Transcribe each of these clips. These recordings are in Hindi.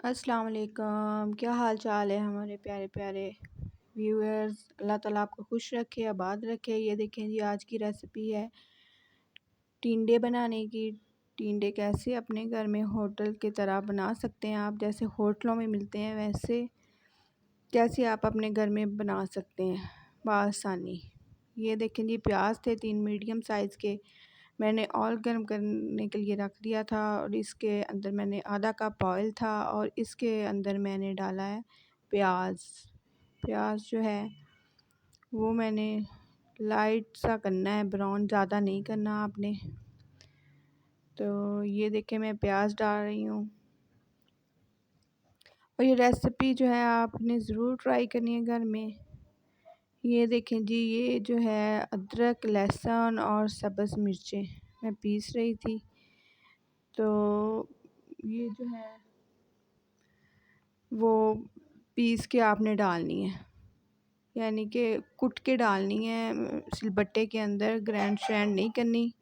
अस्सलाम वालेकुम। क्या हाल चाल है हमारे प्यारे प्यारे व्यूअर्स। अल्लाह ताला आपको खुश रखे, आबाद रखे। ये देखें जी, आज की रेसिपी है टिंडे बनाने की। टिंडे कैसे अपने घर में होटल की तरह बना सकते हैं आप, जैसे होटलों में मिलते हैं वैसे कैसे आप अपने घर में बना सकते हैं बआसानी। ये देखें जी, प्याज थे 3 मीडियम साइज़ के, मैंने ऑयल गर्म करने के लिए रख दिया था और इसके अंदर मैंने आधा कप ऑयल था और इसके अंदर मैंने डाला है प्याज। प्याज जो है वो मैंने लाइट सा करना है, ब्राउन ज़्यादा नहीं करना आपने। तो ये देखें, मैं प्याज डाल रही हूँ और ये रेसिपी जो है आपने ज़रूर ट्राई करनी है घर में। ये देखें जी, ये जो है अदरक, लहसुन और सब्ज़ मिर्चें मैं पीस रही थी। तो ये जो है वो पीस के आपने डालनी है, यानी कि कुट के डालनी है सिलबट्टे के अंदर, ग्राइंड श्रैंड नहीं करनी।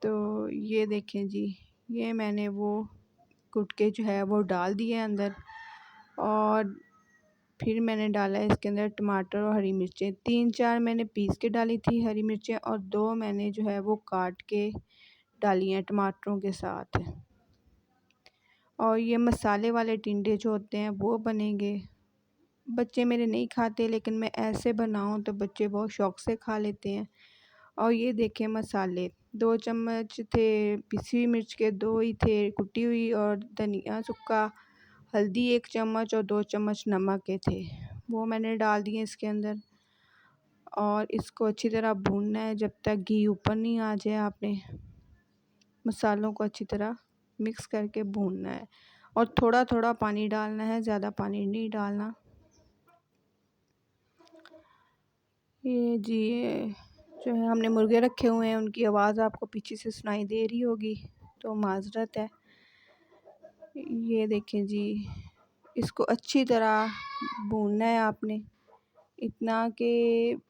तो ये देखें जी, ये मैंने वो कुट के जो है वो डाल दिए अंदर और फिर मैंने डाला है इसके अंदर टमाटर और हरी मिर्चें। 3-4 मैंने पीस के डाली थी हरी मिर्चें और 2 मैंने जो है वो काट के डाली हैं टमाटरों के साथ। और ये मसाले वाले टिंडे जो होते हैं वो बनेंगे। बच्चे मेरे नहीं खाते, लेकिन मैं ऐसे बनाऊं तो बच्चे बहुत शौक़ से खा लेते हैं। और ये देखें मसाले, 2 चम्मच थे पिसी हुई मिर्च के, 2 ही थे कुटी हुई, और धनिया सूखा, हल्दी 1 चम्मच और 2 चम्मच नमक के थे, वो मैंने डाल दिए इसके अंदर। और इसको अच्छी तरह भूनना है जब तक घी ऊपर नहीं आ जाए। आपने मसालों को अच्छी तरह मिक्स करके भूनना है और थोड़ा थोड़ा पानी डालना है, ज़्यादा पानी नहीं डालना। ये जी, ये जो है हमने मुर्गे रखे हुए हैं, उनकी आवाज़ आपको पीछे से सुनाई दे रही होगी, तो माज़रत है। ये देखें जी, इसको अच्छी तरह भूनना है आपने, इतना कि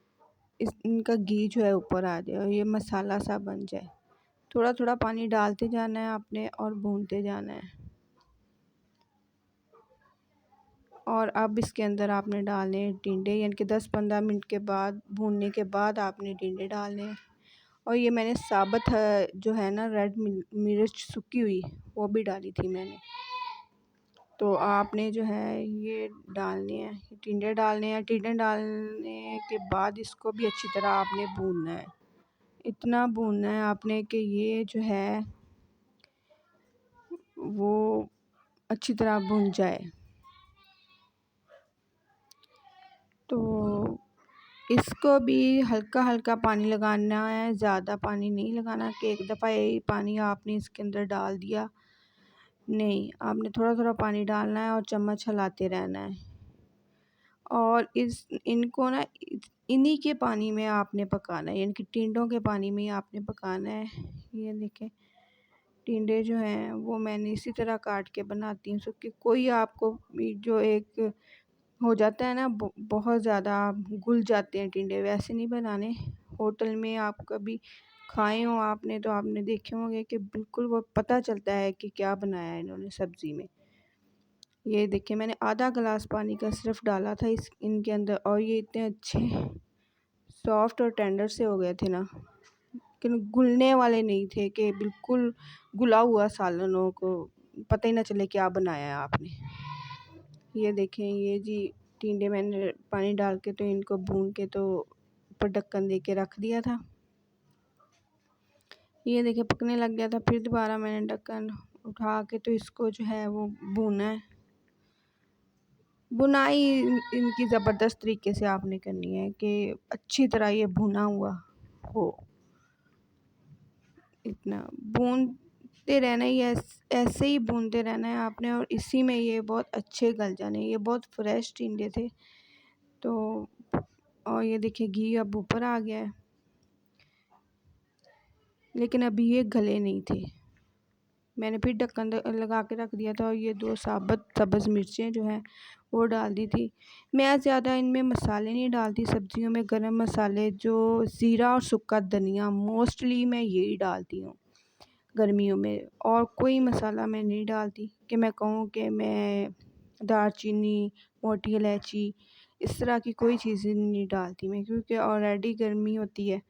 इनका घी जो है ऊपर आ जाए और ये मसाला सा बन जाए। थोड़ा थोड़ा पानी डालते जाना है आपने और भूनते जाना है। और अब इसके अंदर आपने डालने हैं टिंडे, यानी कि 10-15 मिनट के बाद भूनने के बाद आपने टिंडे डालने हैं। और ये मैंने साबुत जो है ना रेड मिर्च सूखी हुई, वो भी डाली थी मैंने। तो आपने जो है ये डालने हैं, टिंडे डालने हैं। टिंडे डालने के बाद इसको भी अच्छी तरह आपने भूनना है, इतना भूनना है आपने कि ये जो है वो अच्छी तरह भुन जाए। तो इसको भी हल्का हल्का पानी लगाना है, ज़्यादा पानी नहीं लगाना कि एक दफ़ा यही पानी आपने इसके अंदर डाल दिया, नहीं, आपने थोड़ा थोड़ा पानी डालना है और चम्मच हिलाते रहना है। और इनको ना इन्हीं के पानी में आपने पकाना है, यानी कि टिंडों के पानी में ही आपने पकाना है। ये देखें, टिंडे जो हैं वो मैंने इसी तरह काट के बनाती हूँ सबके। कोई आपको जो एक हो जाता है ना, बहुत ज़्यादा घुल जाते हैं टिंडे, वैसे नहीं बनाने। होटल में आप कभी खाए हो आपने, तो आपने देखे होंगे कि बिल्कुल वो पता चलता है कि क्या बनाया है इन्होंने सब्ज़ी में। ये देखिए, मैंने आधा गिलास पानी का सिर्फ डाला था इनके अंदर, और ये इतने अच्छे सॉफ्ट और टेंडर से हो गए थे ना, लेकिन घुलने वाले नहीं थे कि बिल्कुल घुला हुआ सालन हो, को पता ही ना चले क्या बनाया है आपने। ये देखें, ये जी टिंडे मैंने पानी डाल के तो इनको भून के तो ऊपर ढक्कन दे के रख दिया था। ये देखें पकने लग गया था, फिर दोबारा मैंने ढक्कन उठा के तो इसको जो है वो भूना है। बुनाई इनकी ज़बरदस्त तरीके से आपने करनी है कि अच्छी तरह ये भुना हुआ हो, इतना भूनते रहना ही, ऐसे ही भूनते रहना है आपने। और इसी में ये बहुत अच्छे गल जाने, ये बहुत फ्रेश टिंडे थे। तो और ये देखिए घी अब ऊपर आ गया है, लेकिन अभी ये गले नहीं थे। मैंने फिर ढक्कन लगा के रख दिया था और ये 2 साबुत सब्ज़ मिर्चें जो हैं वो डाल दी थी। मैं ज़्यादा इनमें मसाले नहीं डालती सब्ज़ियों में, गरम मसाले जो ज़ीरा और सूखा धनिया मोस्टली मैं यही डालती हूँ। गर्मियों में। और कोई मसाला मैं नहीं डालती कि मैं कहूँ कि मैं दालचीनी, मोटी इलायची, इस तरह की कोई चीज़ें नहीं डालती मैं, क्योंकि ऑलरेडी गर्मी होती है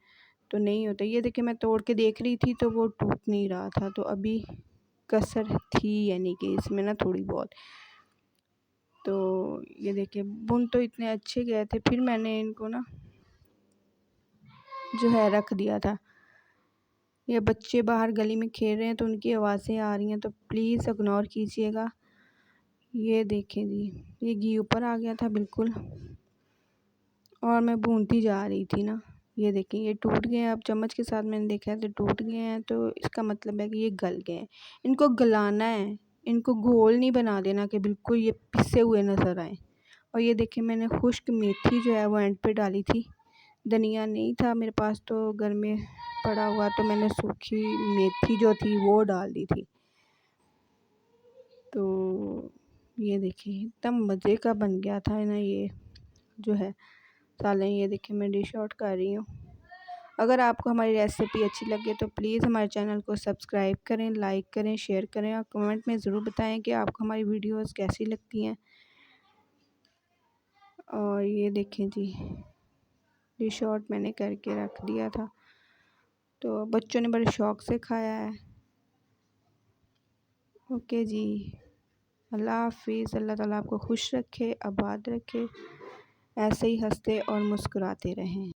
तो नहीं होता। ये देखिए मैं तोड़ के देख रही थी तो वो टूट नहीं रहा था, तो अभी कसर थी यानी कि इसमें ना थोड़ी बहुत। तो ये देखिए बुन तो इतने अच्छे गए थे, फिर मैंने इनको ना जो है रख दिया था। ये बच्चे बाहर गली में खेल रहे हैं तो उनकी आवाज़ें आ रही हैं, तो प्लीज़ इग्नोर कीजिएगा। ये देखें जी, ये घी ऊपर आ गया था बिल्कुल, और मैं भूनती जा रही थी ना। ये देखें ये टूट गए हैं, अब चम्मच के साथ मैंने देखा है तो टूट गए हैं, तो इसका मतलब है कि ये गल गए हैं। इनको गलाना है, इनको घोल नहीं बना देना कि बिल्कुल ये पिसे हुए नज़र आए। और ये देखिए मैंने खुश्क मेथी जो है वो एंड पे डाली थी, धनिया नहीं था मेरे पास तो घर में पड़ा हुआ, तो मैंने सूखी मेथी जो थी वो डाल दी थी। तो ये देखिए इतना मज़े का बन गया था ना ये जो है सालन। ये देखिए मैं डिश आउट कर रही हूँ। अगर आपको हमारी रेसिपी अच्छी लगे तो प्लीज़ हमारे चैनल को सब्सक्राइब करें, लाइक करें, शेयर करें और कमेंट में ज़रूर बताएं कि आपको हमारी वीडियोस कैसी लगती हैं। और ये देखें जी, डिश आउट मैंने करके रख दिया था, तो बच्चों ने बड़े शौक़ से खाया है। ओके जी, अल्लाह हाफ़िज़। अल्लाह ताला आपको खुश रखे, आबाद रखे, ऐसे ही हंसते और मुस्कुराते रहें।